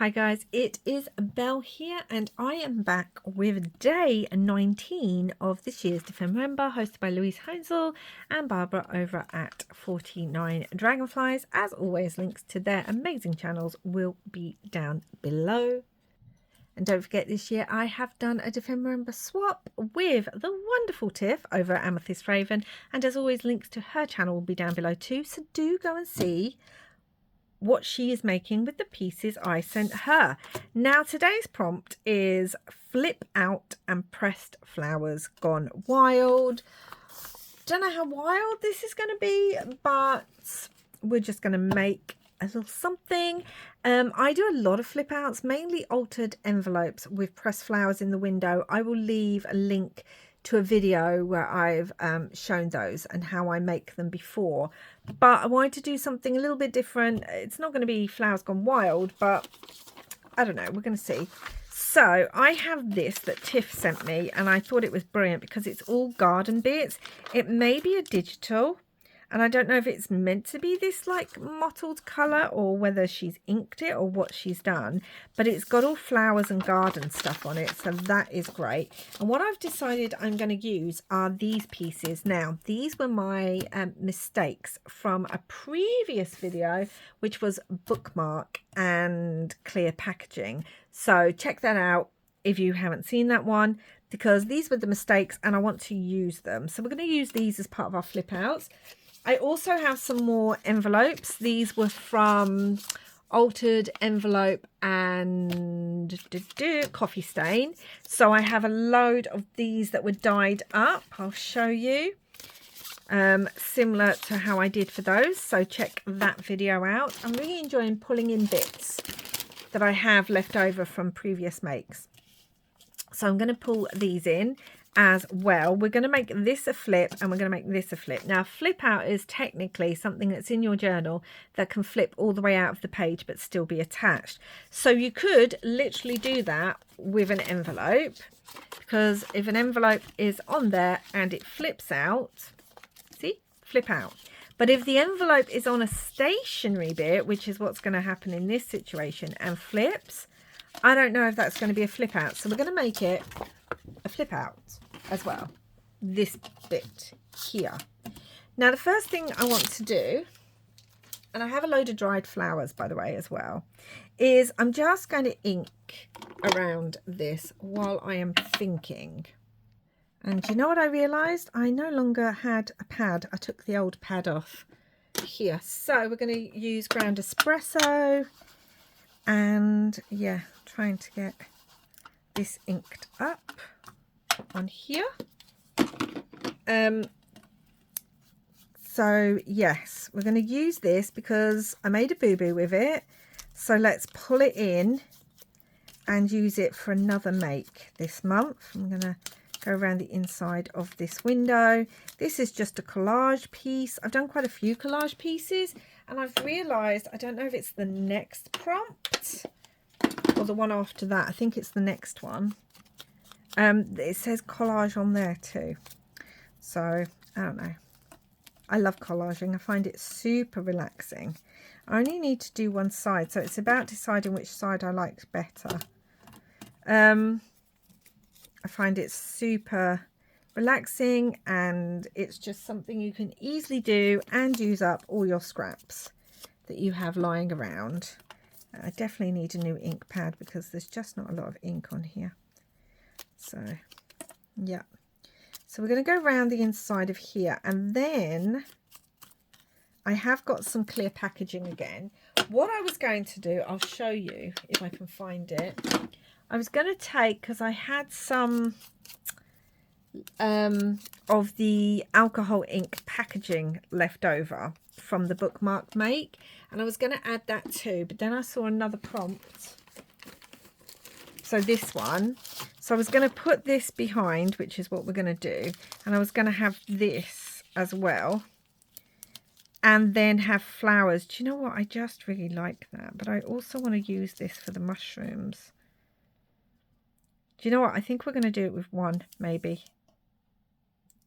Hi guys, it is Belle here and I am back with day 19 of this year's Defember, hosted by Louise Heinzel and Barbara over at 49 Dragonflies. As always, links to their amazing channels will be down below. And don't forget, this year I have done a Defember swap with the wonderful Tiff over at Amethyst Raven, and as always, links to her channel will be down below too, so do go and see what she is making with the pieces I sent her. Now today's prompt is flip out and pressed flowers gone wild. Don't know how wild this is going to be, but we're just going to make a little something. I do a lot of flip outs, mainly altered envelopes with pressed flowers in the window. I will leave a link to a video where I've shown those and how I make them before, but I wanted to do something a little bit different. It's not going to be flowers gone wild, but I don't know, we're going to see. So I have this that Tiff sent me and I thought it was brilliant because it's all garden bits. It may be a digital, and I don't know if it's meant to be this like mottled colour or whether she's inked it or what she's done, but it's got all flowers and garden stuff on it, so that is great. And what I've decided I'm going to use are these pieces. Now, these were my mistakes from a previous video, which was bookmark and clear packaging. So check that out if you haven't seen that one, because these were the mistakes and I want to use them. So we're going to use these as part of our flip outs. I also have some more envelopes. These were from Altered Envelope and Coffee Stain. So I have a load of these that were dyed up. I'll show you. Similar to how I did for those. So check that video out. I'm really enjoying pulling in bits that I have left over from previous makes. So I'm going to pull these in as well. We're going to make this a flip and we're going to make this a flip. Now, flip out is technically something that's in your journal that can flip all the way out of the page but still be attached. So you could literally do that with an envelope, because if an envelope is on there and it flips out, see, flip out. But if the envelope is on a stationary bit, which is what's going to happen in this situation, and flips, I don't know if that's going to be a flip out. So we're going to make it a flip out as well, this bit here. Now the first thing I want to do, and I have a load of dried flowers by the way as well, is I'm just going to ink around this while I am thinking. And you know what I realized? I no longer had a pad. I took the old pad off here. So we're going to use ground espresso, and yeah, trying to get this inked up on here. So yes, we're going to use this because I made a boo-boo with it, so let's pull it in and use it for another make this month. I'm going to go around the inside of this window. This is just a collage piece. I've done quite a few collage pieces and I've realized, I don't know if it's the next prompt or the one after that. I think it's the next one. It says collage on there too, so I don't know. I love collaging. I find it super relaxing. I only need to do one side, so it's about deciding which side I like better. I find it super relaxing, and it's just something you can easily do and use up all your scraps that you have lying around. I definitely need a new ink pad because there's just not a lot of ink on here. So yeah, so we're going to go around the inside of here, and then I have got some clear packaging again. What I was going to do, I'll show you if I can find it. I was going to take, because I had some of the alcohol ink packaging left over from the bookmark make, and I was going to add that too, but then I saw another prompt. So this one, so I was going to put this behind, which is what we're going to do, and I was going to have this as well, and then have flowers. Do you know what? I just really like that, but I also want to use this for the mushrooms. Do you know what? I think we're going to do it with one, maybe,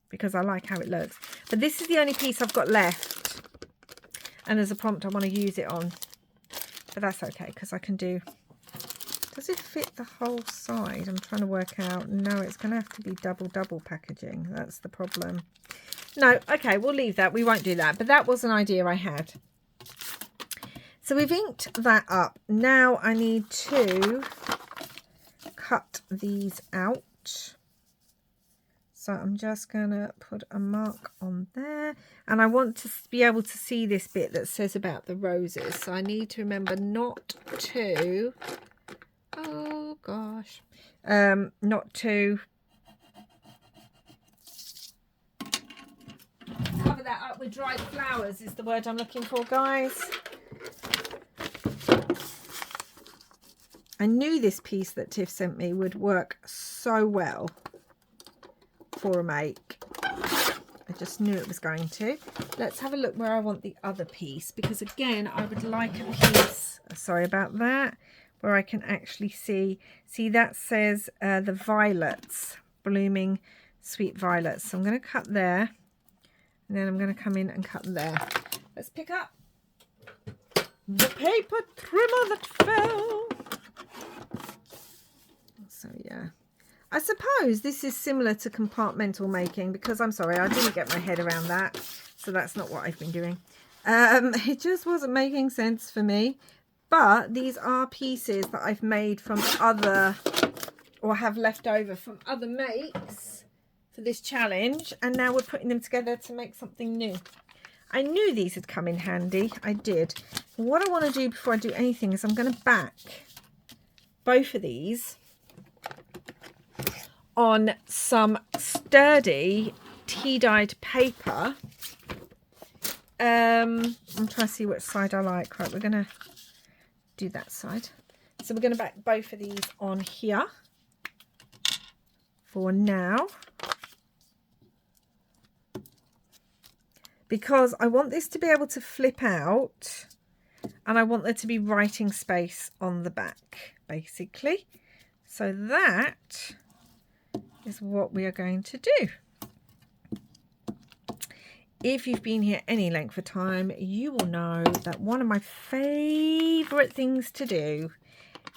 because I like how it looks. But this is the only piece I've got left, and as a prompt I want to use it on, but that's okay because I can do Does it fit the whole side? I'm trying to work out. No, it's going to have to be double packaging. That's the problem. No, okay, we'll leave that. We won't do that. But that was an idea I had. So we've inked that up. Now I need to cut these out. So I'm just going to put a mark on there. And I want to be able to see this bit that says about the roses. So I need to remember not to... Oh, gosh. Not to cover that up with dried flowers is the word I'm looking for, guys. I knew this piece that Tiff sent me would work so well for a make. I just knew it was going to. Let's have a look where I want the other piece, because again, I would like a piece, sorry about that, where I can actually see that says the violets, blooming sweet violets. So I'm going to cut there, and then I'm going to come in and cut there. Let's pick up the paper trimmer that fell. So yeah, I suppose this is similar to compartmental making, because I'm sorry, I didn't get my head around that. So that's not what I've been doing. It just wasn't making sense for me. But these are pieces that I've made from other, or have left over from other makes for this challenge. And now we're putting them together to make something new. I knew these had come in handy. I did. What I want to do before I do anything is I'm going to back both of these on some sturdy tea-dyed paper. I'm trying to see which side I like. Right, we're going to do that side. So we're going to back both of these on here for now, because I want this to be able to flip out, and I want there to be writing space on the back, basically. So that is what we are going to do. If you've been here any length of time, you will know that one of my favourite things to do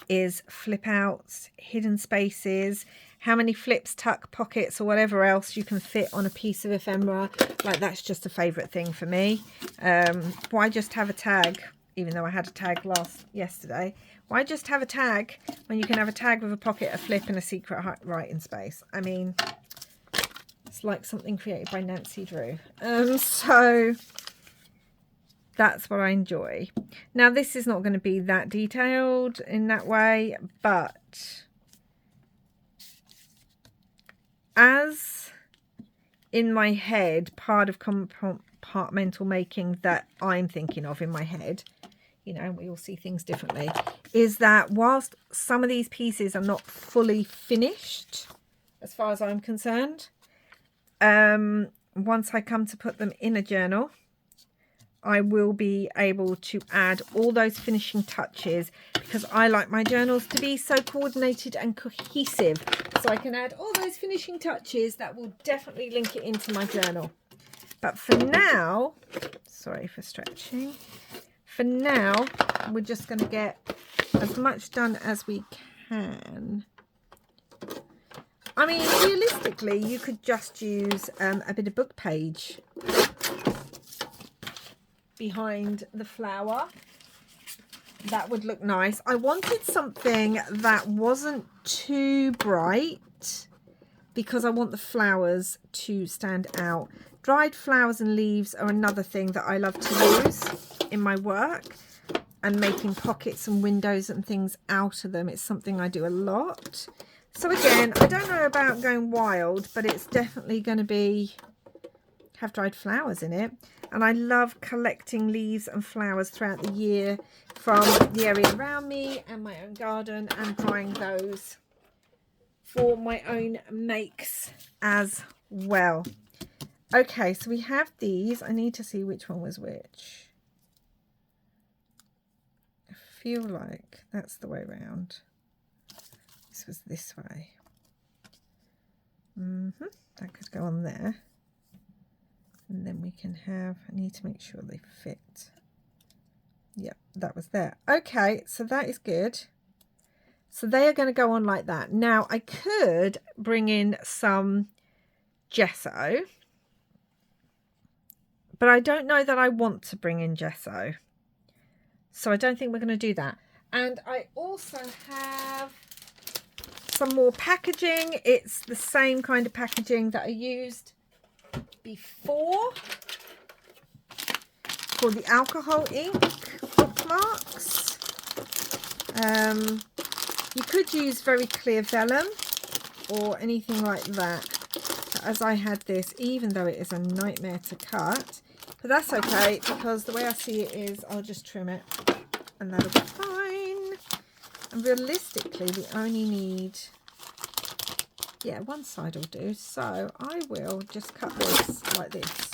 is flip outs, hidden spaces, how many flips, tuck, pockets or whatever else you can fit on a piece of ephemera. Like, that's just a favourite thing for me. Why just have a tag, even though I had a tag yesterday? Why just have a tag when you can have a tag with a pocket, a flip and a secret writing space? I mean... It's like something created by Nancy Drew. So that's what I enjoy. Now, this is not going to be that detailed in that way, but as in my head, part of compartmental making that I'm thinking of in my head, you know, we all see things differently, is that whilst some of these pieces are not fully finished, as far as I'm concerned, once I come to put them in a journal, I will be able to add all those finishing touches, because I like my journals to be so coordinated and cohesive. So I can add all those finishing touches that will definitely link it into my journal. But for now, sorry for stretching, for now, we're just going to get as much done as we can. I mean, realistically, you could just use a bit of book page behind the flower. That would look nice. I wanted something that wasn't too bright, because I want the flowers to stand out. Dried flowers and leaves are another thing that I love to use in my work, and making pockets and windows and things out of them. It's something I do a lot. So again, I don't know about going wild, but it's definitely going to have dried flowers in it. And I love collecting leaves and flowers throughout the year from the area around me and my own garden, and drying those for my own makes as well. Okay, so we have these. I need to see which one was which. I feel like that's the way around. This was this way. That could go on there. And then we can have, I need to make sure they fit. Yep, that was there. Okay, so that is good. So they are going to go on like that. Now I could bring in some gesso, but I don't know that I want to bring in gesso. So I don't think we're going to do that. And I also have some more packaging. It's the same kind of packaging that I used before for the alcohol ink bookmarks. You could use very clear vellum or anything like that. But as I had this, even though it is a nightmare to cut, but that's okay, because the way I see it is I'll just trim it and that'll be fine. And realistically, we only need, yeah, one side will do. So I will just cut this like this.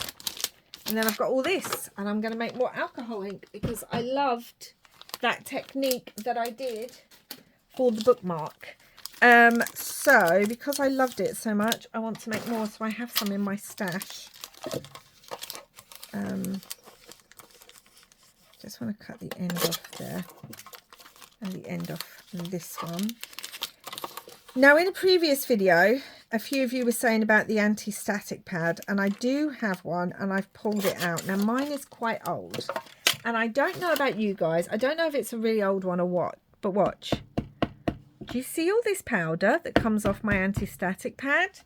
And then I've got all this, and I'm going to make more alcohol ink because I loved that technique that I did for the bookmark. So because I loved it so much, I want to make more, so I have some in my stash. Just want to cut the end off there and the end off this one. Now, in a previous video, a few of you were saying about the anti-static pad, and I do have one, and I've pulled it out. Now, mine is quite old, and I don't know about you guys. I don't know if it's a really old one or what, but watch. Do you see all this powder that comes off my anti-static pad?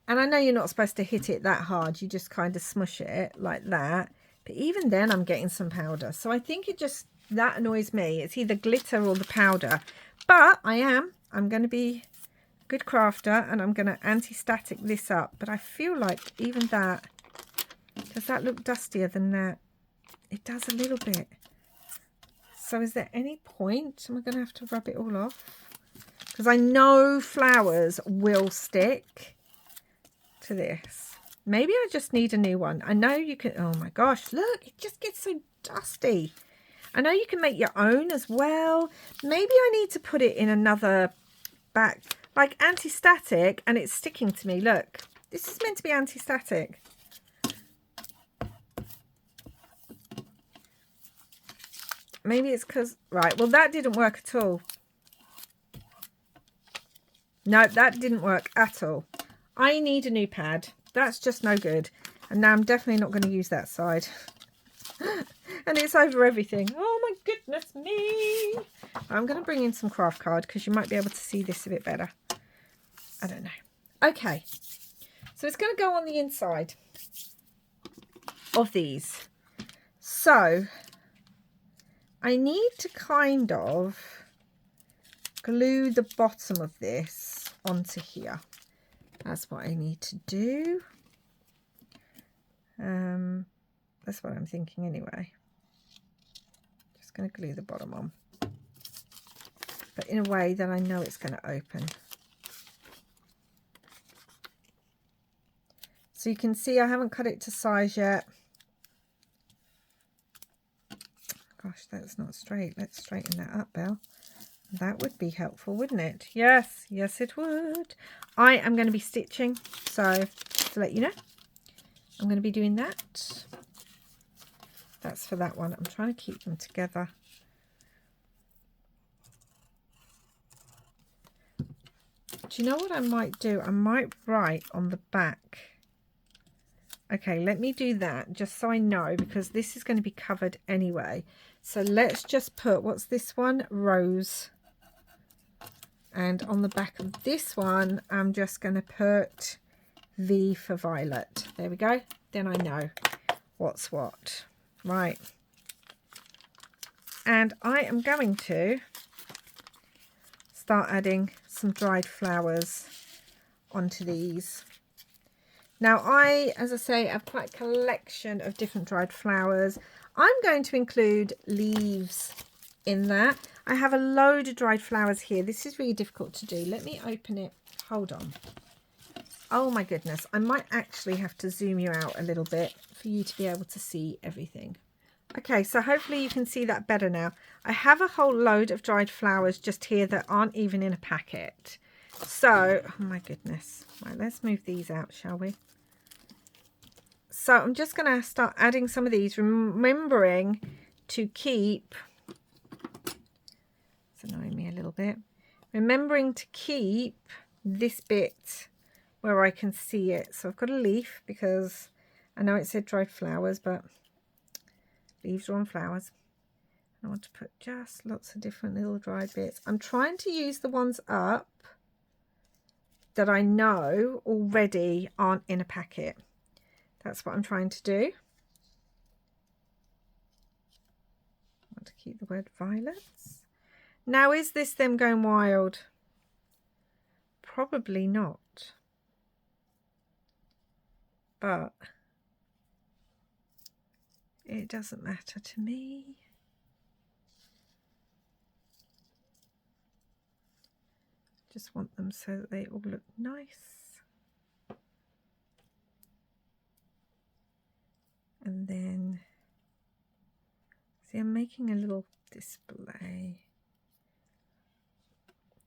And I know you're not supposed to hit it that hard. You just kind of smush it like that. But even then, I'm getting some powder. So I think it just, that annoys me. It's either glitter or the powder. But I'm going to be a good crafter, and I'm going to anti-static this up. But I feel like even that, does that look dustier than that? It does a little bit. So is there any point? Am I going to have to rub it all off? Because I know flowers will stick to this. Maybe I just need a new one. I know you can, oh my gosh, look, it just gets so dusty. I know you can make your own as well. Maybe I need to put it in another back, like anti-static, and it's sticking to me. Look, this is meant to be anti-static. Maybe it's because, right, well, that didn't work at all. No, that didn't work at all. I need a new pad. That's just no good. And now I'm definitely not going to use that side. And it's over everything. Oh my goodness me. I'm going to bring in some craft card because you might be able to see this a bit better. I don't know. Okay. So it's going to go on the inside of these. So I need to kind of glue the bottom of this onto here. That's what I need to do. That's what I'm thinking anyway. Just going to glue the bottom on. But in a way that I know it's going to open. So you can see I haven't cut it to size yet. Gosh, that's not straight. Let's straighten that up, Belle. That would be helpful, wouldn't it? Yes, yes it would. I am going to be stitching, so to let you know, I'm going to be doing that. That's for that one. I'm trying to keep them together. Do you know what I might do? I might write on the back. Okay, let me do that just so I know, because this is going to be covered anyway. So let's just put, what's this one? Rose. And on the back of this one, I'm just going to put V for violet. There we go. Then I know what's what. Right. And I am going to start adding some dried flowers onto these. Now as I say, have quite a collection of different dried flowers. I'm going to include leaves in that. I have a load of dried flowers here. This is really difficult to do. Let me open it. Hold on. Oh my goodness. I might actually have to zoom you out a little bit for you to be able to see everything. Okay, so hopefully you can see that better now. I have a whole load of dried flowers just here that aren't even in a packet. So, oh my goodness. Right, let's move these out, shall we? So I'm just going to start adding some of these, remembering to keep, it's annoying me a little little bit. Remembering to keep this bit where I can see it. So I've got a leaf because I know it said dried flowers, but leaves are on flowers. I want to put just lots of different little dried bits. I'm trying to use the ones up that I know already aren't in a packet. That's what I'm trying to do. I want to keep the word violets. Now, is this them going wild? Probably not. But it doesn't matter to me. Just want them so that they all look nice. And then, see, I'm making a little display.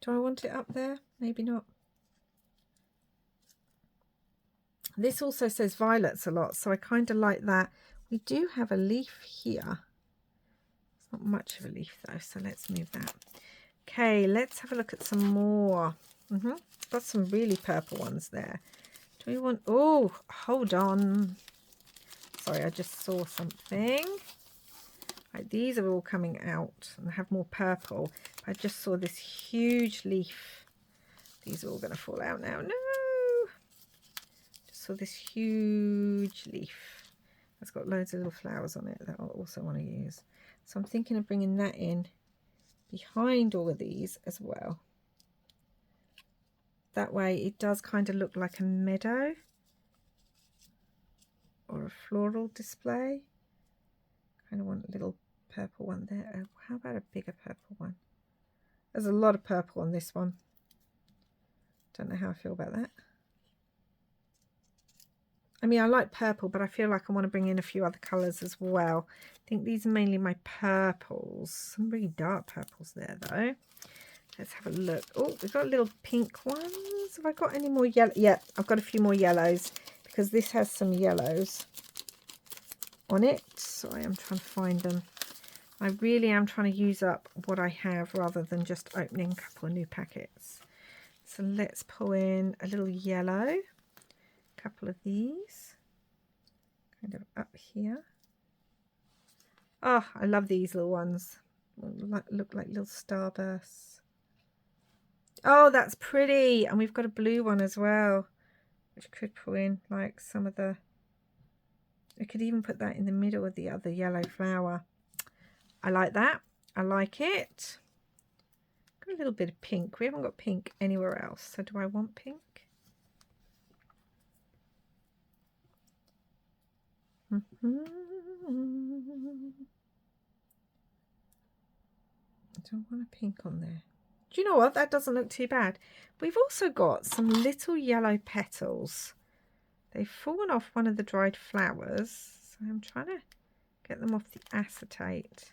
Do I want it up there? Maybe not. This also says violets a lot, so I kind of like that. We do have a leaf here. It's not much of a leaf though, so let's move that. Okay, let's have a look at some more. Got some really purple ones there. Do we want... Oh, hold on. Sorry, I just saw something. Right, these are all coming out and have more purple. I just saw this huge leaf. These are all going to fall out now. No! Just saw this huge leaf. It's got loads of little flowers on it that I also want to use. So I'm thinking of bringing that in behind all of these as well. That way it does kind of look like a meadow or a floral display. Kind of want a little purple one there. Oh, how about a bigger purple one? There's a lot of purple on this one. Don't know how I feel about that. I mean, I like purple, but I feel like I want to bring in a few other colours as well. I think these are mainly my purples. Some really dark purples there, though. Let's have a look. Oh, we've got little pink ones. Have I got any more yellow? Yeah, I've got a few more yellows because this has some yellows on it. So I am trying to find them. I really am trying to use up what I have rather than just opening a couple of new packets. So let's pull in a little yellow. A couple of these. Kind of up here. Oh, I love these little ones. Look like little starbursts. Oh, that's pretty. And we've got a blue one as well, which could pull in like some of the... I could even put that in the middle of the other yellow flower. I like that. I like it. Got a little bit of pink. We haven't got pink anywhere else. So do I want pink? I don't want a pink on there. Do you know what? That doesn't look too bad. We've also got some little yellow petals. They've fallen off one of the dried flowers. So I'm trying to get them off the acetate.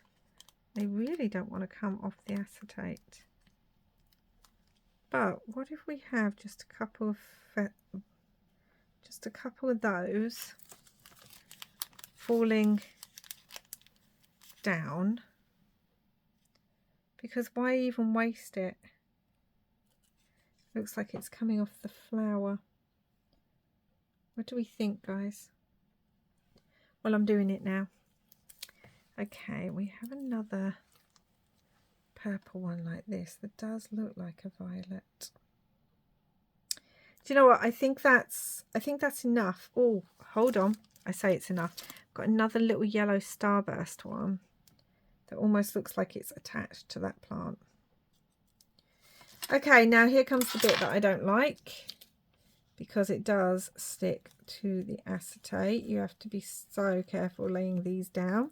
They really don't want to come off the acetate. But what if we have just a couple of those falling down? Because why even waste it? Looks like it's coming off the flower. What do we think, guys? Well, I'm doing it now. Okay, we have another purple one like this that does look like a violet. Do you know what? I think that's enough. Oh, hold on. I say it's enough. I've got another little yellow starburst one that almost looks like it's attached to that plant. Okay, now here comes the bit that I don't like, because it does stick to the acetate. You have to be so careful laying these down.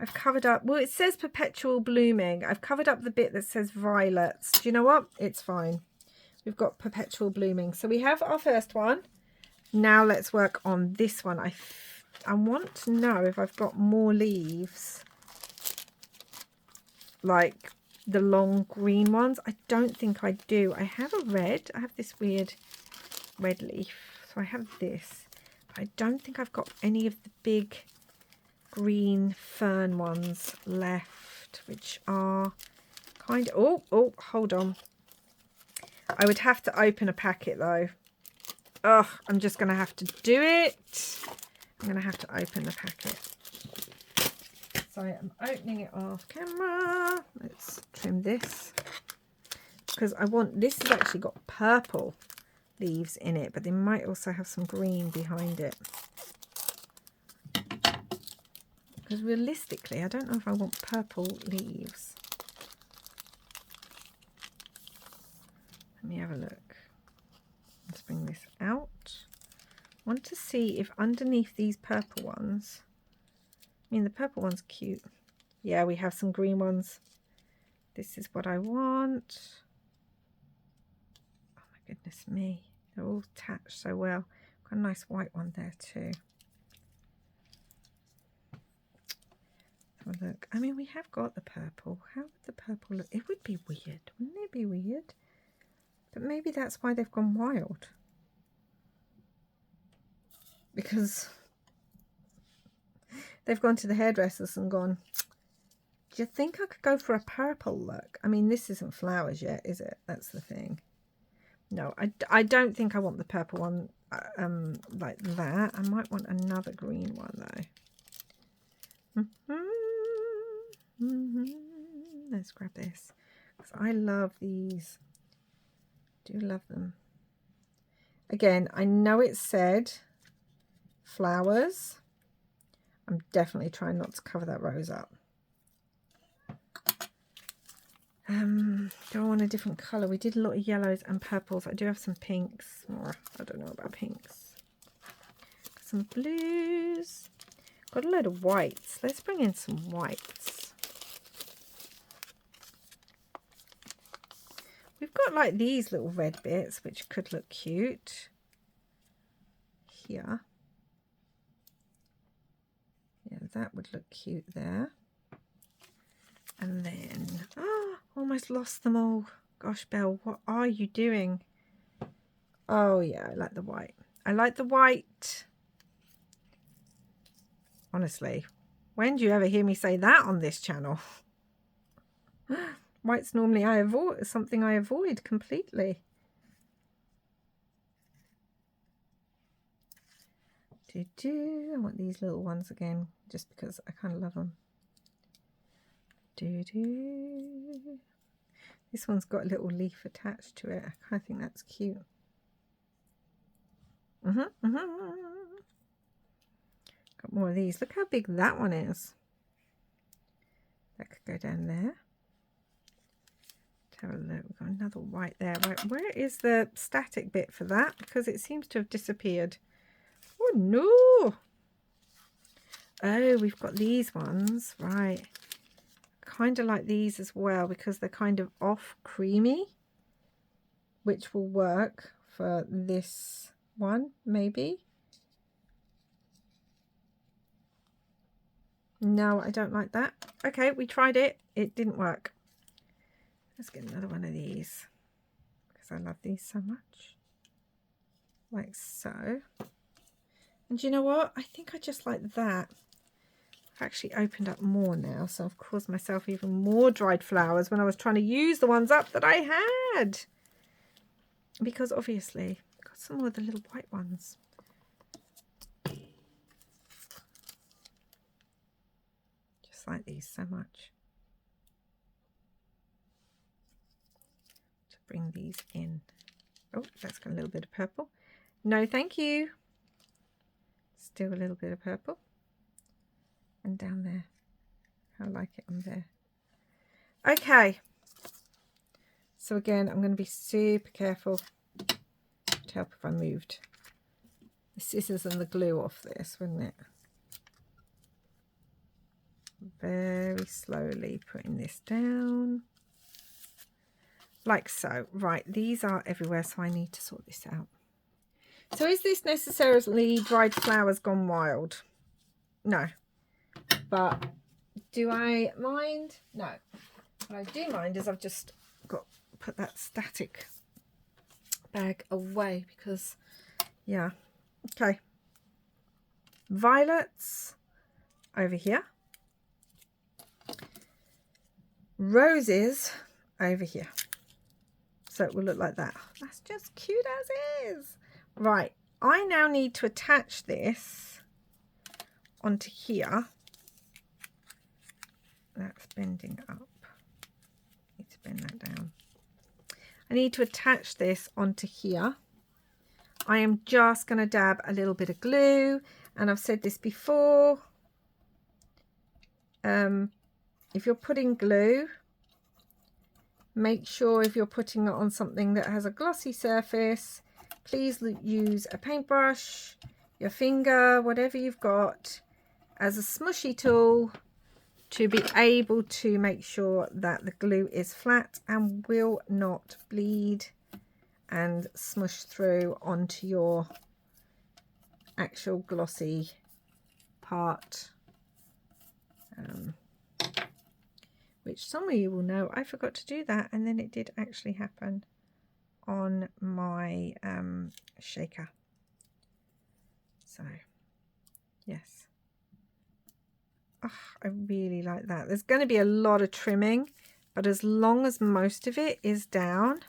I've covered up, well, it says perpetual blooming. I've covered up the bit that says violets. Do you know what? It's fine. We've got perpetual blooming. So we have our first one. Now let's work on this one. I want to know if I've got more leaves, like the long green ones. I don't think I do. I have a red. I have this weird red leaf. So I have this. I don't think I've got any of the big green fern ones left, which are kind of, oh, hold on. I would have to open a packet though. Oh, I'm just going to have to do it. I'm going to have to open the packet. So I'm opening it off camera. Let's trim this. Because I want, this has actually got purple leaves in it, but they might also have some green behind it. Because realistically, I don't know if I want purple leaves. Let me have a look. Let's bring this out. I want to see if underneath these purple ones, I mean the purple one's cute. Yeah, we have some green ones. This is what I want. Oh my goodness me. They're all attached so well. Got a nice white one there too. Have a look. I mean, we have got the purple. How would the purple look? It would be weird. Wouldn't it be weird? But maybe that's why they've gone wild. Because they've gone to the hairdressers and gone, do you think I could go for a purple look? I mean, this isn't flowers yet, is it? That's the thing. No, I don't think I want the purple one like that. I might want another green one though. Let's grab this. Because I love these. Do love them. Again, I know it said flowers. I'm definitely trying not to cover that rose up. Do I want a different colour? We did a lot of yellows and purples. I do have some pinks. Or I don't know about pinks. Got some blues. Got a load of whites. Let's bring in some whites. We've got like these little red bits, which could look cute. Here. Yeah, that would look cute there. And then, oh, almost lost them all. Gosh, Belle, what are you doing? Oh, yeah, I like the white. I like the white. Honestly, when do you ever hear me say that on this channel? White's normally something I avoid completely. I want these little ones again, just because I kind of love them. This one's got a little leaf attached to it. I kind of think that's cute. Got more of these. Look how big that one is. That could go down there. Let's have a look. We've got another white there. Right, where is the static bit for that? Because it seems to have disappeared. Oh no! Oh, we've got these ones. Right. Kind of like these as well because they're kind of off creamy, which will work for this one maybe. No, I don't like that. Okay, we tried it. It didn't work. Let's get another one of these because I love these so much. Like so. And you know what? I think I just like that. I've actually opened up more now, so I've caused myself even more dried flowers when I was trying to use the ones up that I had. Because obviously, I've got some more of the little white ones. Just like these so much. To bring these in. Oh, that's got a little bit of purple. No, thank you. Still a little bit of purple. And down there. I like it on there. Okay. So again, I'm going to be super careful to help if I moved the scissors and the glue off this, wouldn't it? Very slowly putting this down. Like so. Right, these are everywhere, so I need to sort this out. So is this necessarily dried flowers gone wild? No. But do I mind? No. What I do mind is I've just got to put that static bag away because, yeah. Okay. Violets over here. Roses over here. So it will look like that. That's just cute as is. Right, I now need to attach this onto here. That's bending up. Need to bend that down. I need to attach this onto here. I am just going to dab a little bit of glue, and I've said this before. If you're putting glue, make sure if you're putting it on something that has a glossy surface, please use a paintbrush, your finger, whatever you've got, as a smushy tool to be able to make sure that the glue is flat and will not bleed and smush through onto your actual glossy part. Which some of you will know I forgot to do that, and then it did actually happen on my shaker. So yes, oh, I really like that. There's going to be a lot of trimming, but as long as most of it is down,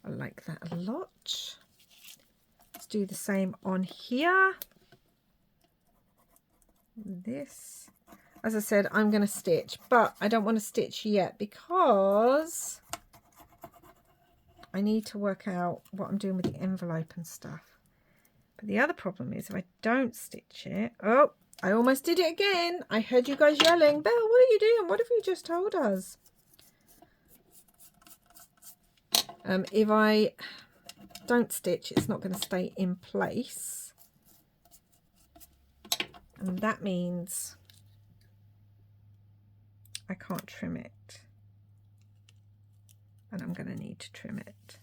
I like that a lot. Let's do the same on here. This, as I said, I'm going to stitch, but I don't want to stitch yet because I need to work out what I'm doing with the envelope and stuff. But the other problem is if I don't stitch it, oh, I almost did it again. I heard you guys yelling, Belle, what are you doing? What have you just told us? If I don't stitch, it's not going to stay in place. And that means I can't trim it. And I'm going to need to trim it.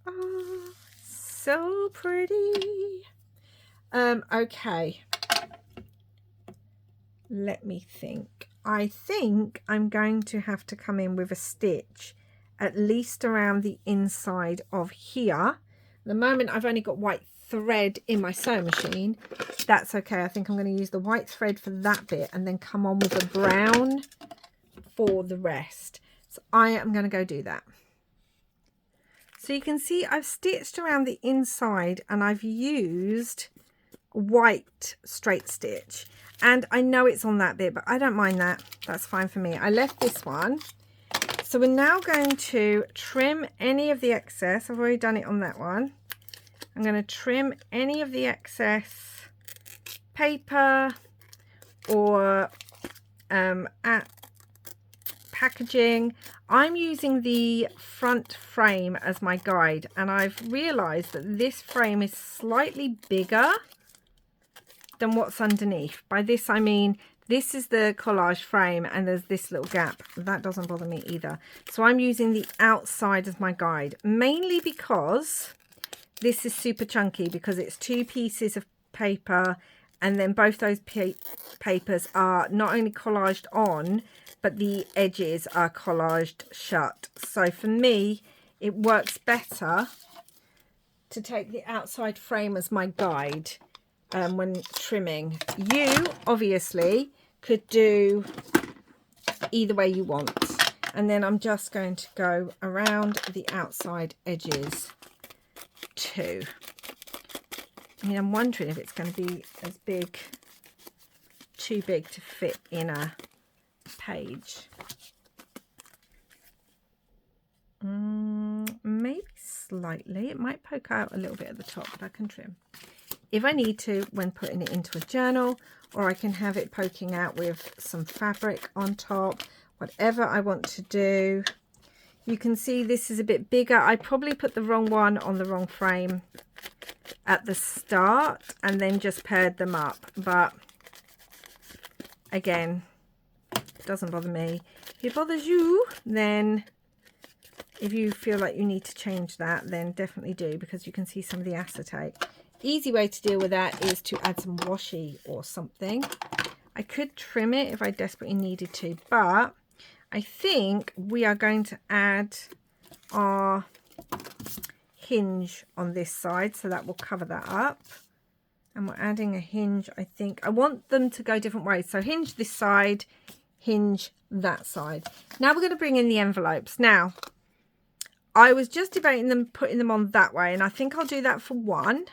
Oh, so pretty. Okay. Let me think. I think I'm going to have to come in with a stitch at least around the inside of here. At the moment I've only got white thread in my sewing machine. That's okay. I think I'm going to use the white thread for that bit and then come on with the brown for the rest. So I am going to go do that. So you can see I've stitched around the inside and I've used white straight stitch, and I know it's on that bit, but I don't mind that. That's fine for me. I left this one. So we're now going to trim any of the excess. I've already done it on that one. I'm going to trim any of the excess paper or packaging. I'm using the front frame as my guide, and I've realized that this frame is slightly bigger than what's underneath. By this I mean this is the collage frame and there's this little gap. That doesn't bother me either. So I'm using the outside as my guide, mainly because this is super chunky, because it's 2 pieces of paper, and then both those papers are not only collaged on, but the edges are collaged shut. So for me, it works better to take the outside frame as my guide when trimming. You obviously could do either way you want. And then I'm just going to go around the outside edges too. I mean, I'm wondering if it's going to be as big, too big to fit in a page. Maybe slightly. It might poke out a little bit at the top, but I can trim if I need to when putting it into a journal, or I can have it poking out with some fabric on top, whatever I want to do. You can see this is a bit bigger. I probably put the wrong one on the wrong frame at the start and then just paired them up, but again, it doesn't bother me. If it bothers you, then if you feel like you need to change that, then definitely do, because you can see some of the acetate. Easy way to deal with that is to add some washi or something. I could trim it if I desperately needed to, but I think we are going to add our hinge on this side, so that will cover that up. And we're adding a hinge, I think. I want them to go different ways. So hinge this side, hinge that side. Now we're going to bring in the envelopes. Now, I was just debating them, putting them on that way. And I think I'll do that for one.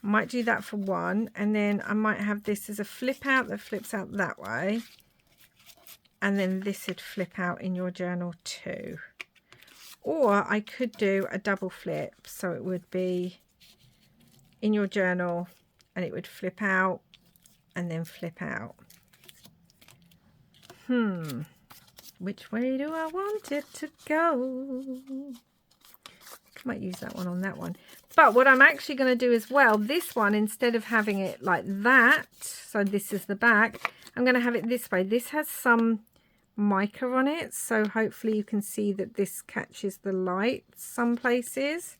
I might do that for one. And then I might have this as a flip out that flips out that way. And then this would flip out in your journal too. Or I could do a double flip, so it would be in your journal and it would flip out and then flip out. Which way do I want it to go? I might use that one on that one. But what I'm actually going to do as well, this one, instead of having it like that, so this is the back, I'm going to have it this way. This has some mica on it, so hopefully you can see that this catches the light some places.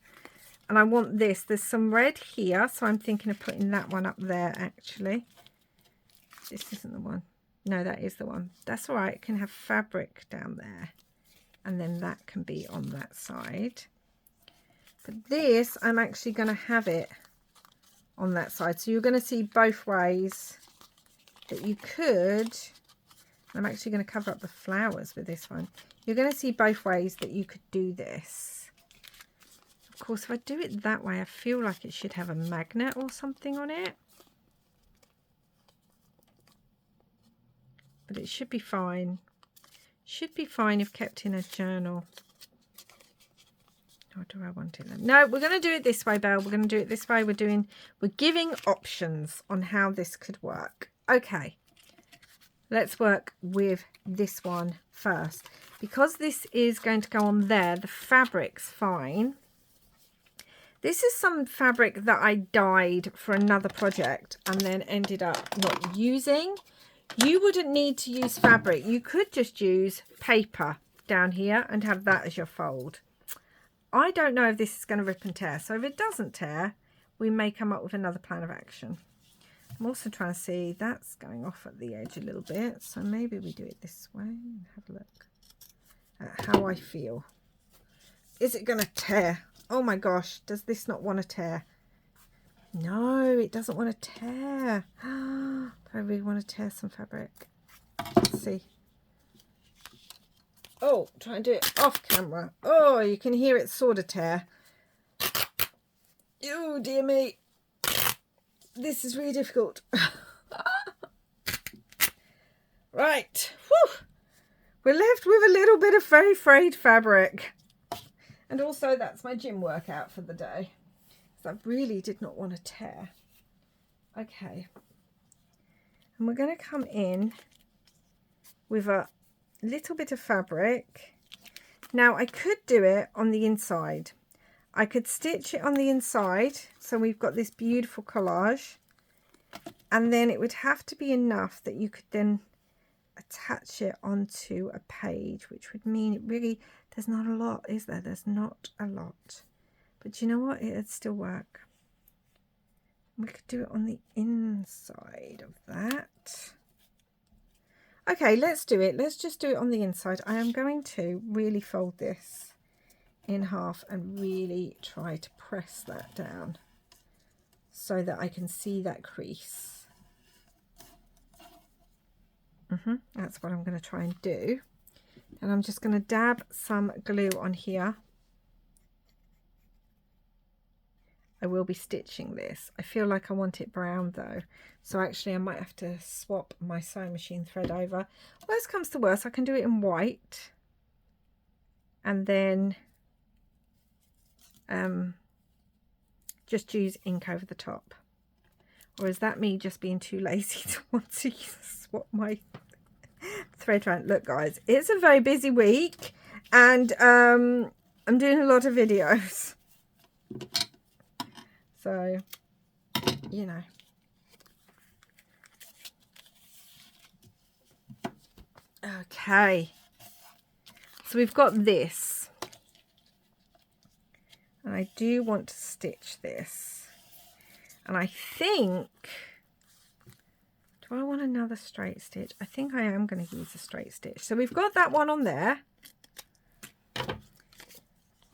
And I want this, there's some red here, so I'm thinking of putting that one up there. Actually, this isn't the one. No, that is the one. That's all right, it can have fabric down there, and then that can be on that side. But this, I'm actually going to have it on that side, so you're going to see both ways that you could. I'm actually going to cover up the flowers with this one. You're going to see both ways that you could do this. Of course, if I do it that way, I feel like it should have a magnet or something on it. But it should be fine. Should be fine if kept in a journal. Or do I want it then? No, we're going to do it this way, Belle. We're going to do it this way. We're giving options on how this could work. Okay. Let's work with this one first. Because this is going to go on there, the fabric's fine. This is some fabric that I dyed for another project and then ended up not using. You wouldn't need to use fabric. You could just use paper down here and have that as your fold. I don't know if this is going to rip and tear. So if it doesn't tear, we may come up with another plan of action. I'm also trying to see, that's going off at the edge a little bit, so maybe we do it this way and have a look at how I feel. Is it going to tear? Oh my gosh, does this not want to tear? No, it doesn't want to tear. Do I really want to tear some fabric? Let's see. Oh, try and do it off camera. Oh, you can hear it sort of tear. Oh dear me. This is really difficult. Right. Whew. We're left with a little bit of very frayed fabric. And also that's my gym workout for the day. Because I really did not want to tear. Okay. And we're going to come in with a little bit of fabric. Now I could do it on the inside. I could stitch it on the inside, so we've got this beautiful collage, and then it would have to be enough that you could then attach it onto a page, which would mean it really, there's not a lot, is there? There's not a lot. But you know what? It'd still work. We could do it on the inside of that. Okay, let's do it. Let's just do it on the inside. I am going to really fold this in half and really try to press that down so that I can see that crease. That's what I'm going to try and do. And I'm just going to dab some glue on here. I will be stitching this. I feel like I want it brown though, so actually I might have to swap my sewing machine thread over. Worst comes to worst, I can do it in white and then just use ink over the top. Or is that me just being too lazy to want to swap my thread around? Look guys, it's a very busy week and I'm doing a lot of videos, so you know. Okay, so we've got this. And I do want to stitch this. And I think, do I want another straight stitch? I think I am going to use a straight stitch. So we've got that one on there.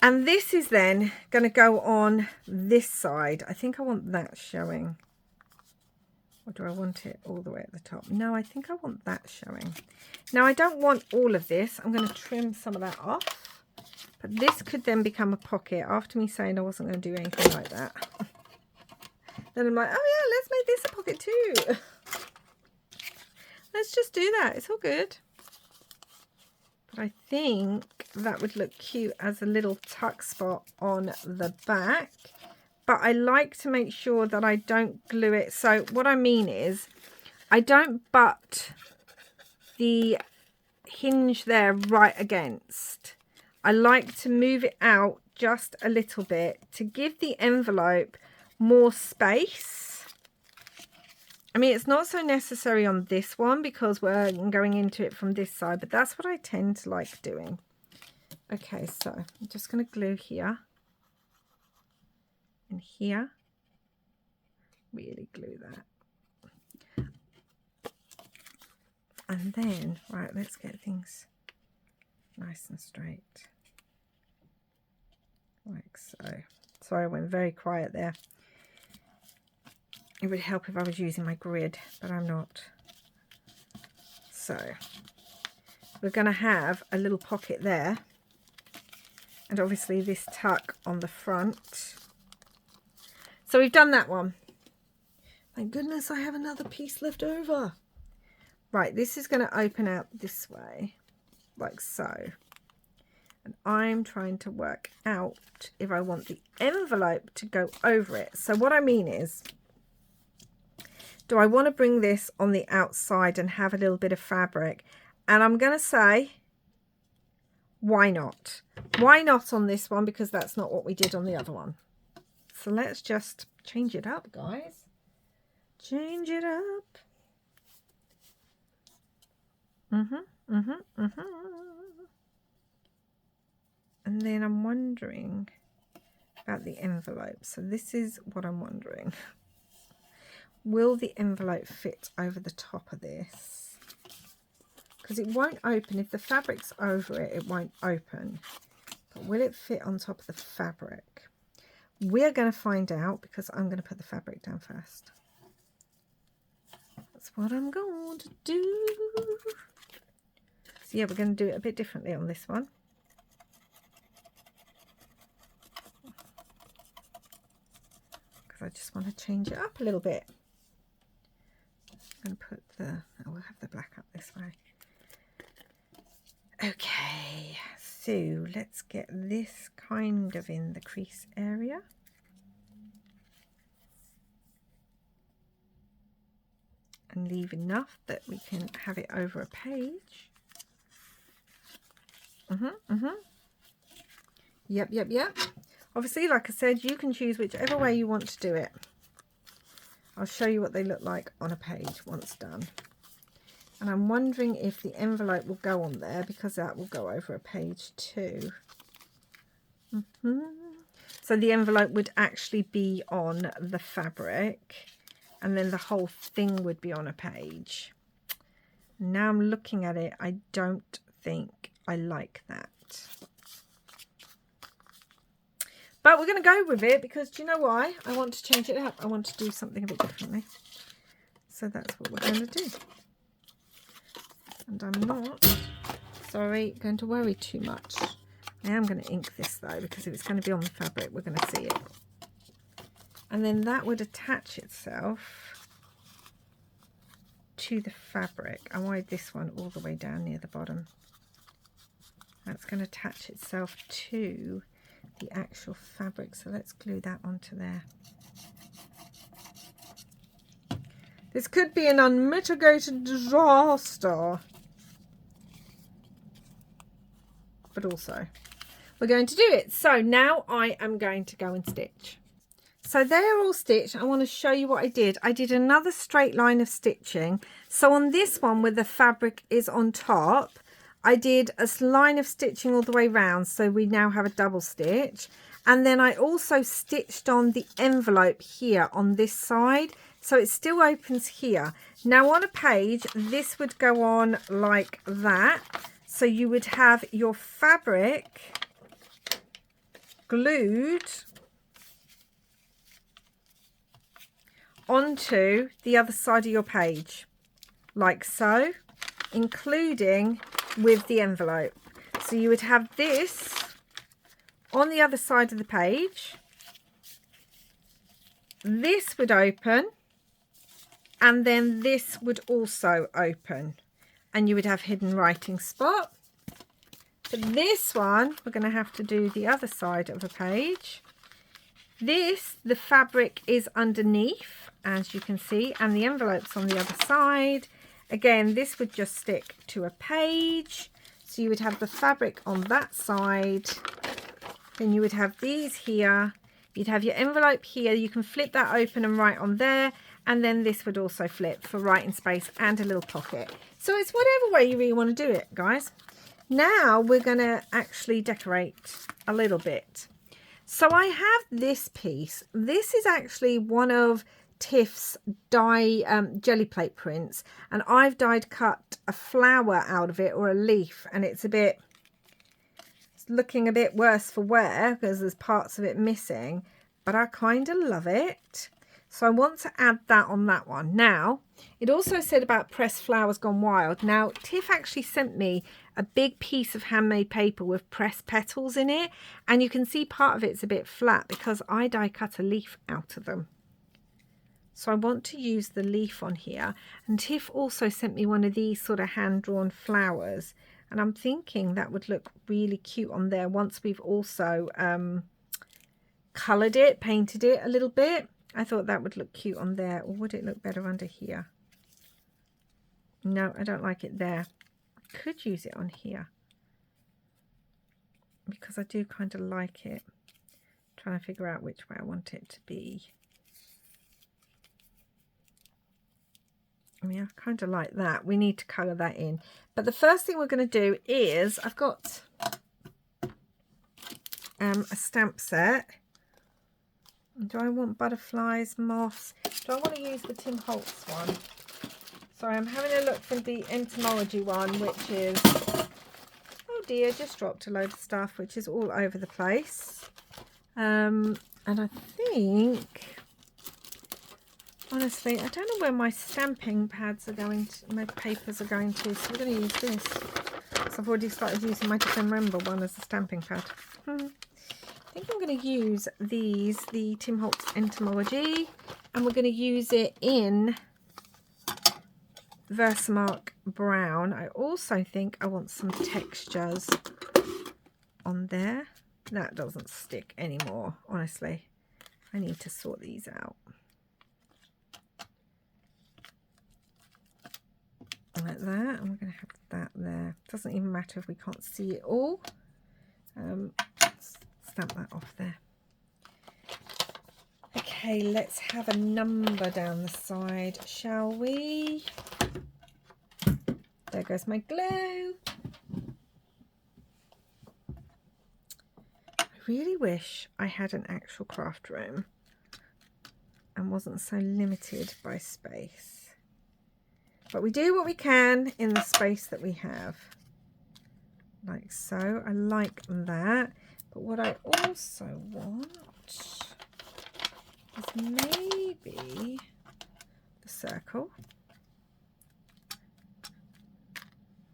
And this is then going to go on this side. I think I want that showing. Or do I want it all the way at the top? No, I think I want that showing. Now, I don't want all of this. I'm going to trim some of that off. But this could then become a pocket after me saying I wasn't going to do anything like that. Then I'm like, oh yeah, let's make this a pocket too. Let's just do that. It's all good. But I think that would look cute as a little tuck spot on the back. But I like to make sure that I don't glue it. So what I mean is I don't butt the hinge there right against. I like to move it out just a little bit to give the envelope more space. I mean, it's not so necessary on this one because we're going into it from this side, but that's what I tend to like doing. Okay, so I'm just going to glue here and here. Really glue that. And then, right, let's get things nice and straight. Like so. Sorry, I went very quiet there. It would help if I was using my grid, but I'm not. So we're going to have a little pocket there. And obviously this tuck on the front. So we've done that one. Thank goodness I have another piece left over. Right, this is going to open out this way, like so. And I'm trying to work out if I want the envelope to go over it. So what I mean is, do I want to bring this on the outside and have a little bit of fabric? And I'm going to say, why not? Why not on this one? Because that's not what we did on the other one. So let's just change it up, guys. Change it up. And then I'm wondering about the envelope. So this is what I'm wondering. Will the envelope fit over the top of this? Because it won't open. If the fabric's over it, it won't open. But will it fit on top of the fabric? We're going to find out because I'm going to put the fabric down first. That's what I'm going to do. So yeah, we're going to do it a bit differently on this one. Because I just want to change it up a little bit. I'm going to put the, oh, we'll have the black up this way. Okay, so let's get this kind of in the crease area. And leave enough that we can have it over a page. Yep. Obviously, like I said, you can choose whichever way you want to do it. I'll show you what they look like on a page once done. And I'm wondering if the envelope will go on there because that will go over a page too. So the envelope would actually be on the fabric and then the whole thing would be on a page. Now I'm looking at it, I don't think I like that. But we're going to go with it because do you know why? I want to change it up. I want to do something a bit differently. So that's what we're going to do. And I'm not, sorry, going to worry too much. I am going to ink this though because if it's going to be on the fabric, we're going to see it. And then that would attach itself to the fabric. I wanted this one all the way down near the bottom. That's going to attach itself to the actual fabric. So let's glue that onto there. This could be an unmitigated disaster. But also, we're going to do it. So now I am going to go and stitch. So they're all stitched. I want to show you what I did. I did another straight line of stitching. So on this one where the fabric is on top, I did a line of stitching all the way round. So we now have a double stitch. And then I also stitched on the envelope here on this side. So it still opens here. Now on a page, this would go on like that. So you would have your fabric glued onto the other side of your page, like so, including with the envelope. So you would have this on the other side of the page. This would open, and then this would also open, and you would have hidden writing spot. For this one, we're going to have to do the other side of a page. This, the fabric is underneath, as you can see, and the envelope's on the other side. Again, this would just stick to a page. So you would have the fabric on that side. Then you would have these here. You'd have your envelope here. You can flip that open and write on there. And then this would also flip for writing space and a little pocket. So it's whatever way you really want to do it, guys. Now we're going to actually decorate a little bit. So I have this piece. This is actually one of Tiff's die jelly plate prints, and I've dyed cut a flower out of it, or a leaf, and it's looking a bit worse for wear because there's parts of it missing, but I kind of love it. So I want to add that on that one. Now, it also said about pressed flowers gone wild. Now, Tiff actually sent me a big piece of handmade paper with pressed petals in it. And you can see part of it's a bit flat because I die cut a leaf out of them. So I want to use the leaf on here. And Tiff also sent me one of these sort of hand-drawn flowers. And I'm thinking that would look really cute on there once we've also coloured it, painted it a little bit. I thought that would look cute on there. Or would it look better under here? No, I don't like it there. I could use it on here, because I do kind of like it. I'm trying to figure out which way I want it to be. I mean, I kind of like that. We need to colour that in. But the first thing we're going to do is, I've got a stamp set. Do I want butterflies, moths? Do I want to use the Tim Holtz one? Sorry, I'm having a look for the entomology one, which is, oh dear, just dropped a load of stuff, which is all over the place. And I think, honestly, I don't know where my stamping pads are going to, my papers are going to, so we're going to use this. So I've already started using my December one as a stamping pad. I think I'm going to use these, the Tim Holtz Entomology, and we're going to use it in Versamark Brown. I also think I want some textures on there. That doesn't stick anymore, honestly. I need to sort these out. Like that, and we're going to have that there. Doesn't even matter if we can't see it all. Stamp that off there. Okay, let's have a number down the side, shall we? There goes my glue. I really wish I had an actual craft room and wasn't so limited by space. But we do what we can in the space that we have. Like so. I like that. But what I also want is maybe the circle.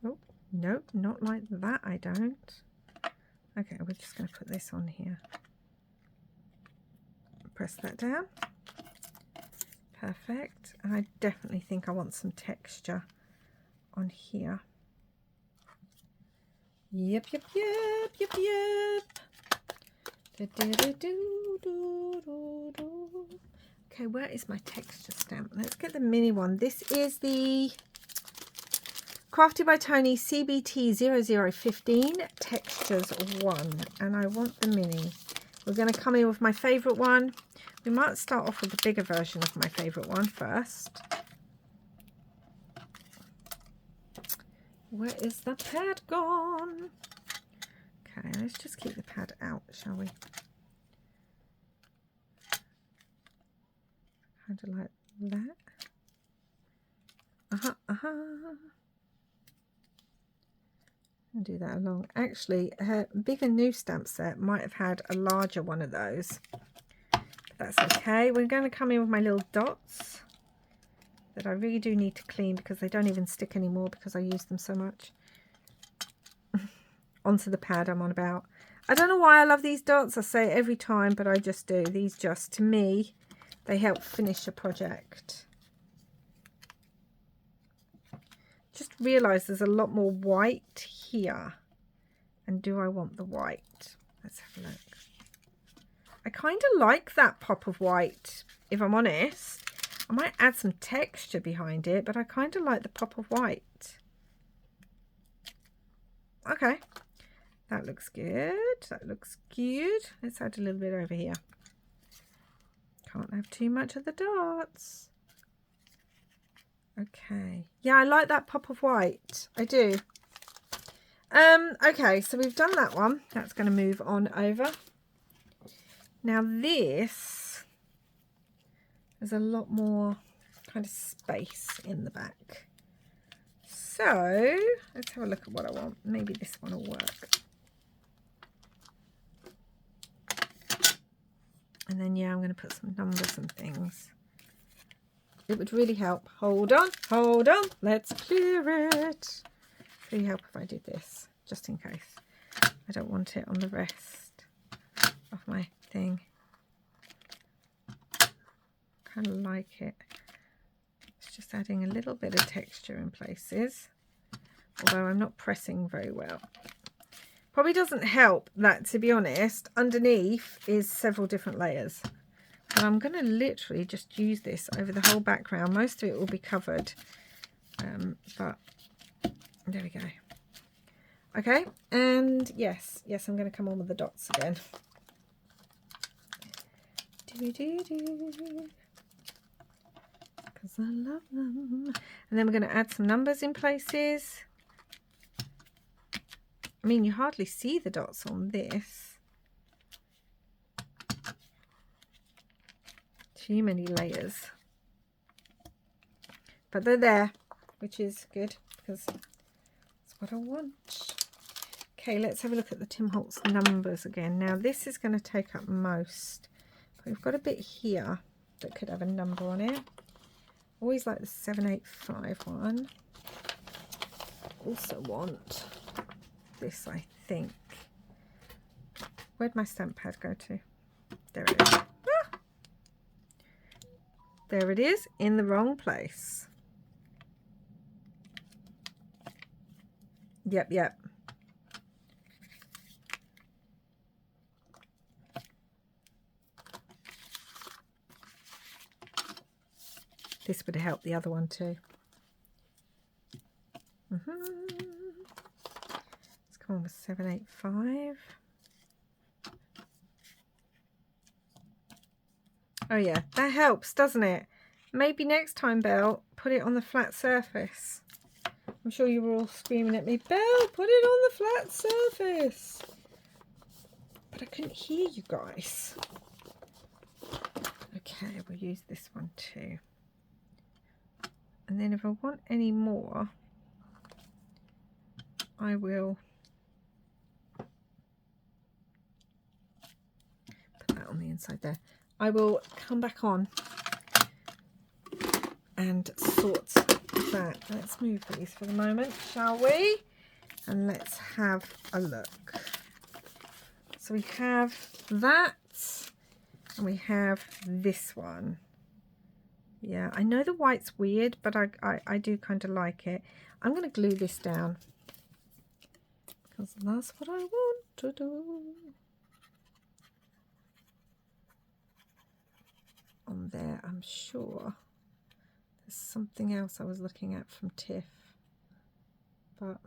Oh, no, not like that, I don't. Okay, we're just going to put this on here. Press that down. Perfect. And I definitely think I want some texture on here. Yep. Okay, where is my texture stamp? Let's get the mini one. This is the Crafted by Tony CBT 0015 Textures 1, and I want the mini. We're going to come in with my favourite one. We might start off with the bigger version of my favourite one first. Where is the pad gone? Okay, let's just keep the pad out, shall we? Kind of like that. and do that along. Actually, her bigger new stamp set might have had a larger one of those. But that's okay. We're going to come in with my little dots that I really do need to clean because they don't even stick anymore because I use them so much. Onto the pad I'm on about. I don't know why I love these dots. I say it every time, but I just do. These just, to me, they help finish a project. Just realised there's a lot more white here. And do I want the white? Let's have a look. I kind of like that pop of white, if I'm honest. I might add some texture behind it, but I kind of like the pop of white. Okay. That looks good. That looks good. Let's add a little bit over here. Can't have too much of the dots. Okay. Yeah, I like that pop of white. I do. Okay, so we've done that one. That's going to move on over. Now this, there's a lot more kind of space in the back. So let's have a look at what I want. Maybe this one will work. And then, yeah, I'm going to put some numbers and things. It would really help. Hold on, let's clear it. Really help if I did this, just in case. I don't want it on the rest of my thing. Kind of like it. It's just adding a little bit of texture in places, although I'm not pressing very well. Probably doesn't help that, to be honest, underneath is several different layers. And I'm going to literally just use this over the whole background. Most of it will be covered, but there we go. Okay, and yes, I'm going to come on with the dots again. Because I love them. And then we're going to add some numbers in places. I mean, you hardly see the dots on this. Too many layers. But they're there, which is good because that's what I want. Okay, let's have a look at the Tim Holtz numbers again. Now, this is going to take up most. But we've got a bit here that could have a number on it. Always like the 785 one. Also want this, I think. Where'd my stamp pad go to? There it is. Ah! There it is, in the wrong place. Yep. This would help the other one too. Let's come on with 785. Oh yeah, that helps, doesn't it? Maybe next time, Belle, put it on the flat surface. I'm sure you were all screaming at me, Belle, put it on the flat surface. But I couldn't hear you guys. Okay, we'll use this one too. And then if I want any more, I will put that on the inside there. I will come back on and sort that. Let's move these for the moment, shall we? And let's have a look. So we have that, and we have this one. Yeah, I know the white's weird, but I do kind of like it. I'm going to glue this down because that's what I want to do. On there, I'm sure there's something else I was looking at from Tiff, but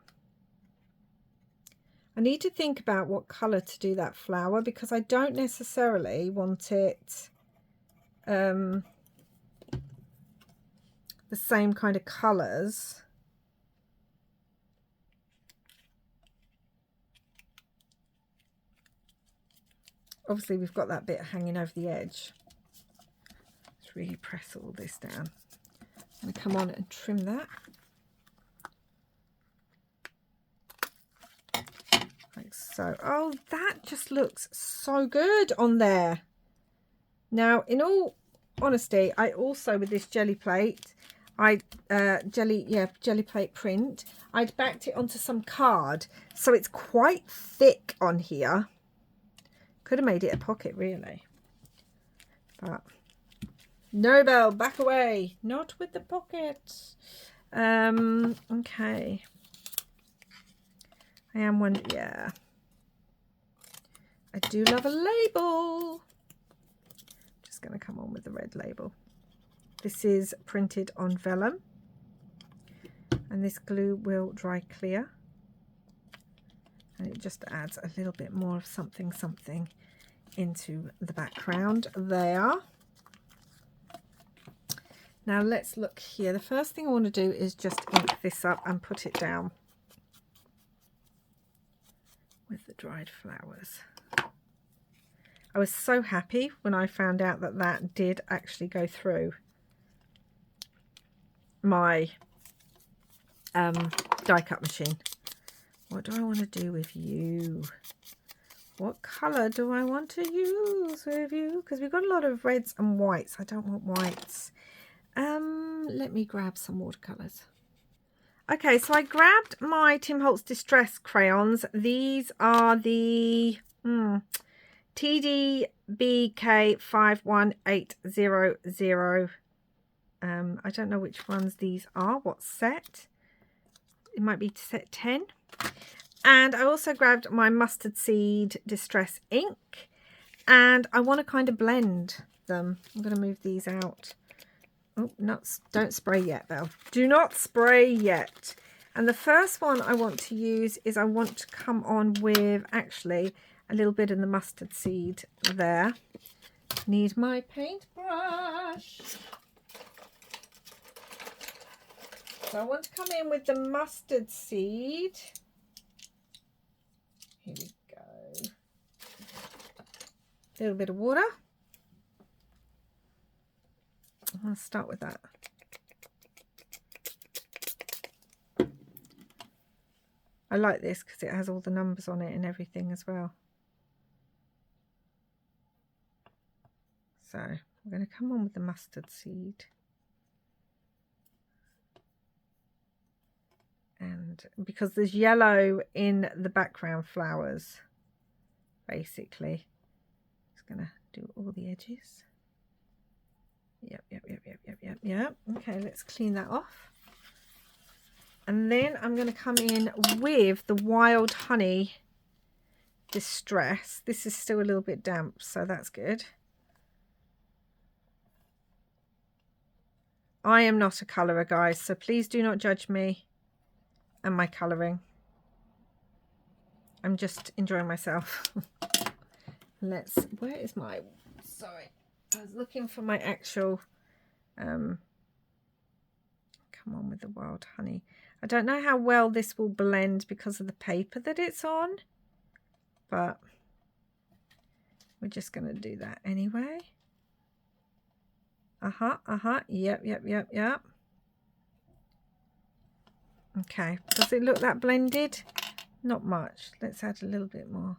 I need to think about what colour to do that flower because I don't necessarily want it the same kind of colours. Obviously we've got that bit hanging over the edge. Let's really press all this down. I'm going to come on and trim that. like so. Oh, that just looks so good on there. Now, in all honesty, I also, with this jelly plate, jelly plate print, I'd backed it onto some card, so it's quite thick on here. Could have made it a pocket, really, but no, Belle, back away, not with the pockets. Okay, I am one, yeah, I do love a label. Just going to come on with the red label. This is printed on vellum, and this glue will dry clear, and it just adds a little bit more of something into the background there. Now let's look here. The first thing I want to do is just ink this up and put it down with the dried flowers. I was so happy when I found out that that did actually go through my die cut machine. What do I want to do with you? What colour do I want to use with you? Because we've got a lot of reds and whites. I don't want whites. Let me grab some watercolours. Okay, so I grabbed my Tim Holtz Distress crayons. These are the TDBK 51800. I don't know which ones these are, what set. It might be set 10. And I also grabbed my Mustard Seed Distress ink, and I want to kind of blend them. I'm going to move these out. Oh, don't spray yet, Belle. Do not spray yet. And the first one I want to use is I want to come on with actually a little bit of the mustard seed there. Need my paintbrush. So I want to come in with the mustard seed. Here we go. A little bit of water. I'll start with that. I like this because it has all the numbers on it and everything as well. So we're going to come on with the mustard seed. And because there's yellow in the background flowers, basically, just going to do all the edges. Yep. Okay, let's clean that off. And then I'm going to come in with the Wild Honey Distress. This is still a little bit damp, so that's good. I am not a colourer, guys, so please do not judge me and my colouring. I'm just enjoying myself. Where is my, sorry, I was looking for my actual, come on with the Wild Honey. I don't know how well this will blend because of the paper that it's on, but we're just going to do that anyway. Yep. Okay, does it look that blended? Not much. Let's add a little bit more.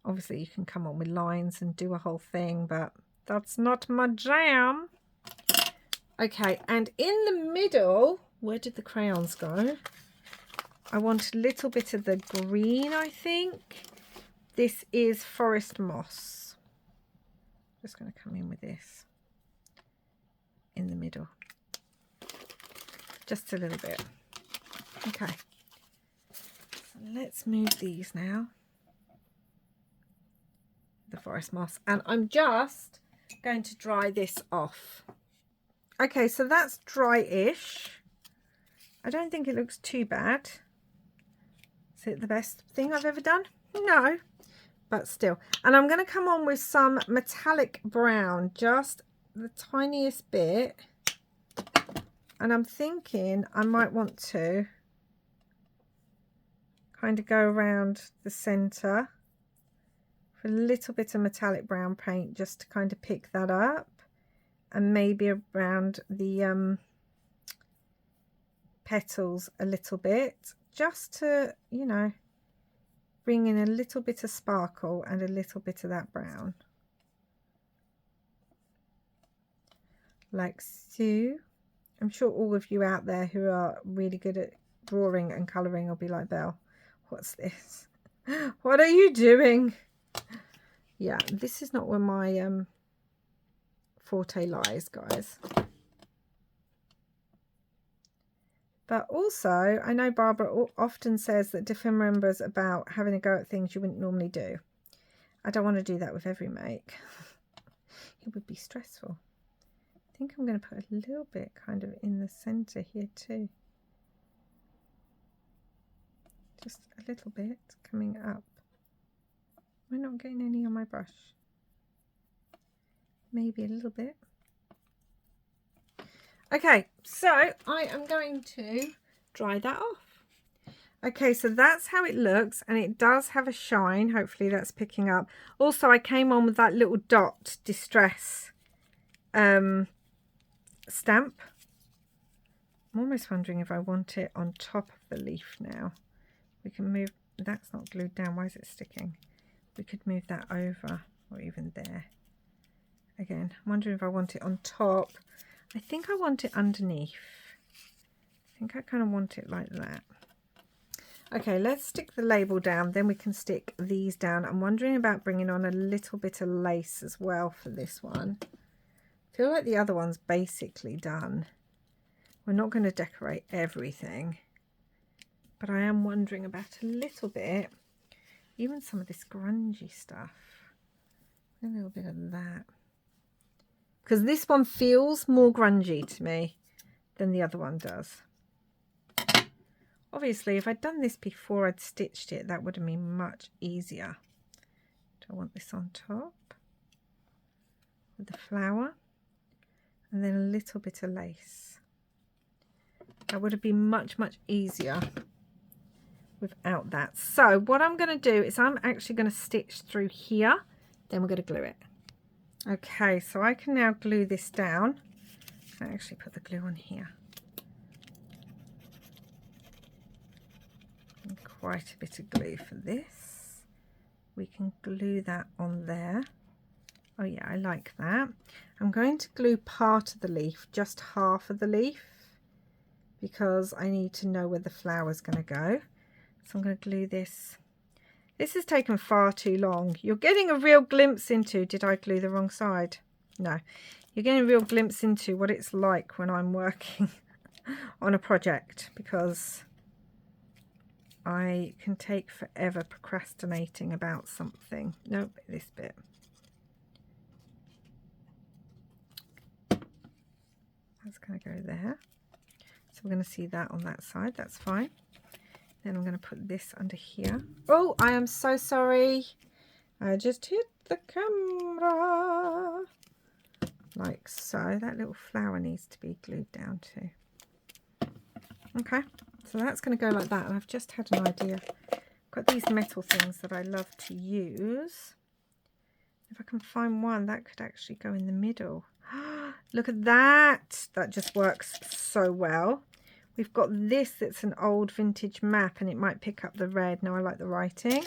Obviously you can come on with lines and do a whole thing, but that's not my jam. Okay, and in the middle, where did the crayons go? I want a little bit of the green, I think. This is Forest Moss. Just going to come in with this in the middle. Just a little bit. Okay. So let's move these now. The Forest Moss. And I'm just going to dry this off. Okay, so that's dry-ish. I don't think it looks too bad. Is it the best thing I've ever done? No, but still. And I'm going to come on with some metallic brown, just the tiniest bit. And I'm thinking I might want to kind of go around the centre for a little bit of metallic brown paint, just to kind of pick that up. And maybe around the petals a little bit, just to, you know, bring in a little bit of sparkle and a little bit of that brown. Like so. I'm sure all of you out there who are really good at drawing and colouring will be like, Belle, what's this? What are you doing? Yeah, this is not where my forte lies, guys. But also, I know Barbara often says that different members about having a go at things you wouldn't normally do. I don't want to do that with every make. It would be stressful. I think I'm going to put a little bit kind of in the centre here too. Just a little bit coming up. Am I not getting any on my brush? Maybe a little bit. Okay, so I am going to dry that off. Okay, so that's how it looks, and it does have a shine. Hopefully that's picking up. Also, I came on with that little dot distress stamp. I'm almost wondering if I want it on top of the leaf now. We can move, that's not glued down, why is it sticking? We could move that over, or even there. Again, I'm wondering if I want it on top. I think I want it underneath. I think I kind of want it like that. Okay, let's stick the label down, then we can stick these down. I'm wondering about bringing on a little bit of lace as well for this one. I feel like the other one's basically done. We're not going to decorate everything, but I am wondering about a little bit, even some of this grungy stuff. A little bit of that. Because this one feels more grungy to me than the other one does. Obviously, if I'd done this before I'd stitched it, that would have been much easier. Do I want this on top with the flower? And then a little bit of lace. That would have been much, much easier without that. So what I'm going to do is I'm actually going to stitch through here, then we're going to glue it. Okay, so I can now glue this down. I actually put the glue on here. And quite a bit of glue for this. We can glue that on there. Oh yeah, I like that. I'm going to glue part of the leaf, just half of the leaf, because I need to know where the flower's going to go. So I'm going to glue this. This has taken far too long. You're getting a real glimpse into, did I glue the wrong side? No. You're getting a real glimpse into what it's like when I'm working on a project, because I can take forever procrastinating about something. Nope, this bit. That's going to go there. So we're going to see that on that side. That's fine. Then I'm going to put this under here. Oh, I am so sorry. I just hit the camera. Like so. That little flower needs to be glued down too. Okay, so that's going to go like that. And I've just had an idea. I've got these metal things that I love to use. If I can find one, that could actually go in the middle. Look at that. That just works so well. We've got this that's an old vintage map, and it might pick up the red. Now I like the writing.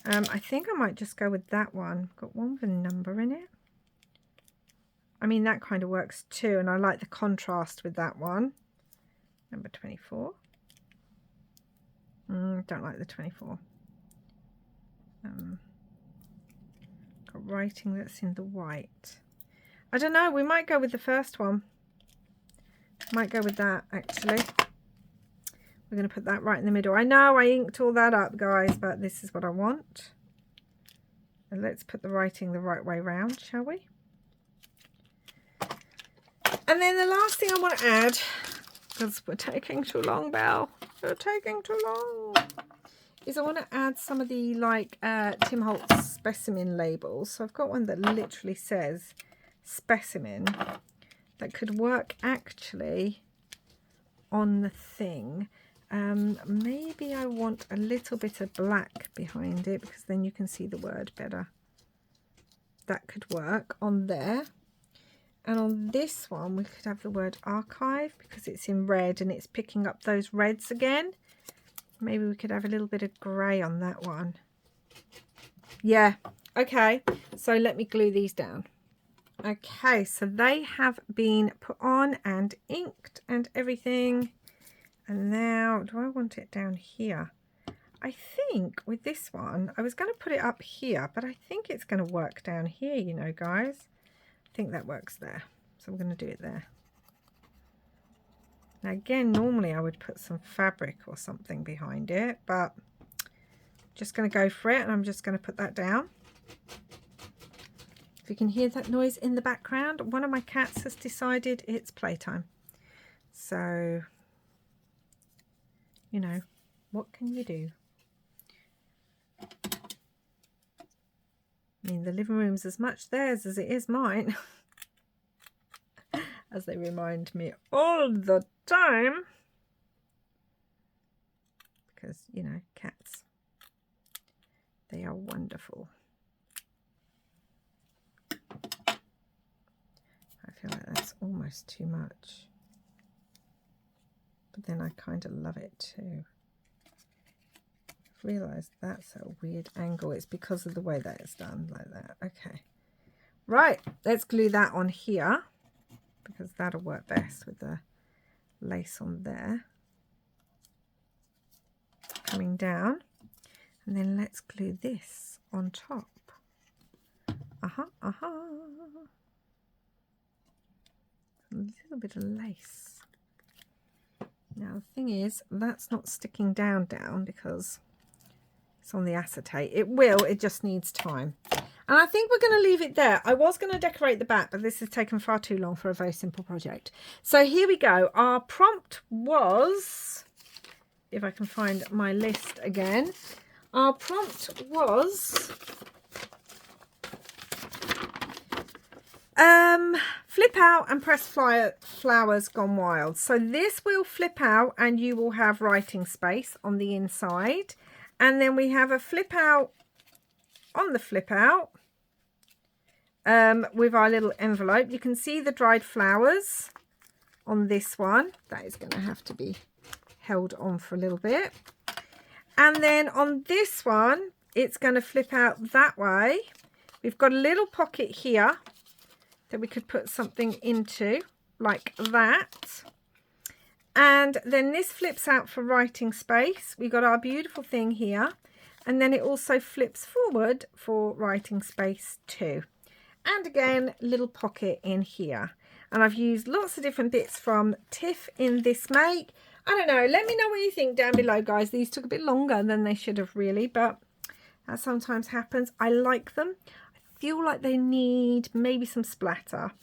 I think I might just go with that one. Got one with a number in it. I mean, that kind of works too, and I like the contrast with that one. Number 24. Don't like the 24. Got writing that's in the white. I don't know, we might go with the first one. Might go with that, actually. We're going to put that right in the middle. I know I inked all that up, guys, but this is what I want. And let's put the writing the right way round, shall we? And then the last thing I want to add, because we're taking too long, Belle. We're taking too long. Is I want to add some of the, like, Tim Holtz specimen labels. So I've got one that literally says specimen. That could work actually on the thing. Maybe I want a little bit of black behind it, because then you can see the word better. That could work on there. And on this one, we could have the word archive because it's in red and it's picking up those reds again. Maybe we could have a little bit of grey on that one. Yeah, okay. So let me glue these down. Okay, so they have been put on and inked and everything. And now, do I want it down here? I think with this one, I was going to put it up here, but I think it's going to work down here, you know, guys. I think that works there. So I'm going to do it there. Now again, normally I would put some fabric or something behind it, but I'm just going to go for it and I'm just going to put that down. If you can hear that noise in the background, one of my cats has decided it's playtime. So, you know, what can you do? I mean, the living room's as much theirs as it is mine. As they remind me all the time. Because, you know, cats, they are wonderful. I feel like that's almost too much. But then I kind of love it too. Realised that's a weird angle. It's because of the way that it's done like that. Okay, right, let's glue that on here because that'll work best with the lace on there coming down. And then let's glue this on top. A little bit of lace. Now the thing is, that's not sticking down because it's on the acetate. It will, it just needs time. And I think we're going to leave it there. I was going to decorate the back, but this has taken far too long for a very simple project. So here we go. Our prompt was, if I can find my list again, our prompt was flip out and press flowers gone wild. So this will flip out and you will have writing space on the inside. And then we have a flip out on the flip out with our little envelope. You can see the dried flowers on this one. That is going to have to be held on for a little bit. And then on this one, it's going to flip out that way. We've got a little pocket here that we could put something into like that. And then this flips out for writing space. We've got our beautiful thing here. And then it also flips forward for writing space too. And again, little pocket in here. And I've used lots of different bits from Tiff in this make. I don't know. Let me know what you think down below, guys. These took a bit longer than they should have really, but that sometimes happens. I like them. I feel like they need maybe some splatter.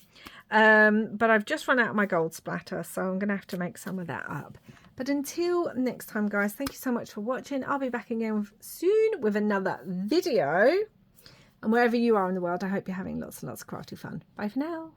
But I've just run out of my gold splatter, so I'm going to have to make some of that up. But until next time, guys, thank you so much for watching. I'll be back again soon with another video. And wherever you are in the world, I hope you're having lots and lots of crafty fun. Bye for now.